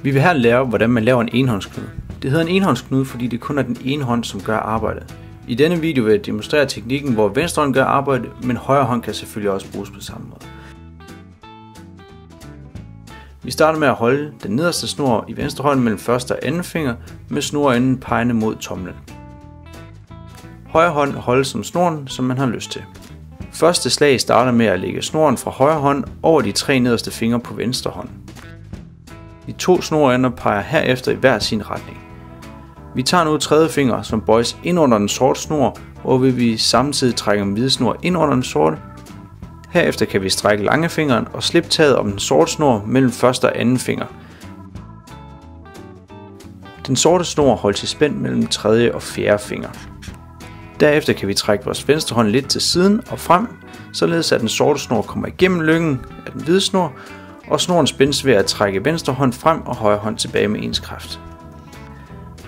Vi vil her lære, hvordan man laver en enhåndsknude. Det hedder en enhåndsknude, fordi det kun er den ene hånd, som gør arbejdet. I denne video vil jeg demonstrere teknikken, hvor venstre hånd gør arbejdet, men højre hånd kan selvfølgelig også bruges på samme måde. Vi starter med at holde den nederste snor i venstre hånd mellem første og anden finger, med snorenden pegende mod tommelen. Højre hånd holdes som snoren, som man har lyst til. Første slag starter med at lægge snoren fra højre hånd over de 3 nederste fingre på venstre hånd. De 2 snorender peger herefter i hver sin retning. Vi tager nu tredje finger, som bøjes ind under den sorte snor, hvor vi samtidig trækker den hvide snor ind under den sorte. Herefter kan vi strække langfingeren og slippe taget om den sorte snor mellem første og anden finger. Den sorte snor holdes i spænd mellem tredje og fjerde finger. Derefter kan vi trække vores venstre hånd lidt til siden og frem, således at den sorte snor kommer igennem lyngen af den hvide snor, og snoren spændes ved at trække venstre hånd frem og højre hånd tilbage med ens kraft.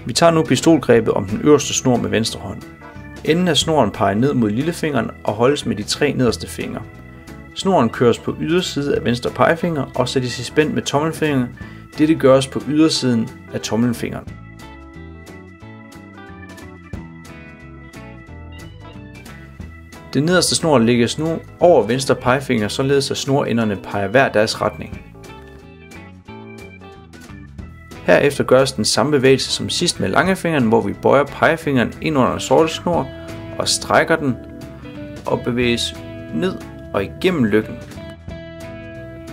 Vi tager nu pistolgrebet om den øverste snor med venstre hånd. Enden af snoren peger ned mod lillefingeren og holdes med de 3 nederste fingre. Snoren køres på yderside af venstre pegefinger og sættes i spænd med tommelfingeren. Dette gøres på ydersiden af tommelfingeren. Den nederste snor lægges nu over venstre pegefinger, således at snorenderne peger hver deres retning. Herefter gøres den samme bevægelse som sidst med langfingeren, hvor vi bøjer pegefingeren ind under den sorte snor og strækker den og bevæges ned og igennem lyggen.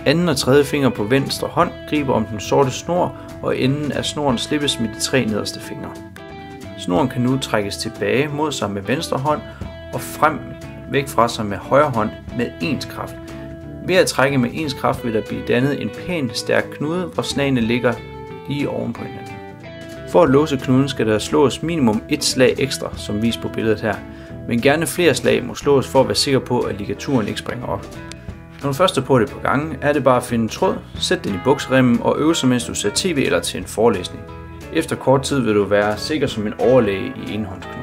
Anden og tredje finger på venstre hånd griber om den sorte snor, og enden af snoren slippes med de 3 nederste fingre. Snoren kan nu trækkes tilbage mod sig med venstre hånd og frem væk fra sig med højre hånd med ens kraft. Ved at trække med ens kraft vil der blive dannet en pæn stærk knude, hvor snagene ligger lige oven på hinanden. For at låse knuden skal der slås minimum 1 slag ekstra, som vist på billedet her, men gerne flere slag må slås for at være sikker på, at ligaturen ikke springer op. Når du først er på det på gangen, er det bare at finde en tråd, sæt den i bukseremmen og øve sig, mens du ser tv eller til en forelæsning. Efter kort tid vil du være sikker som en overlæge i enhåndsknude.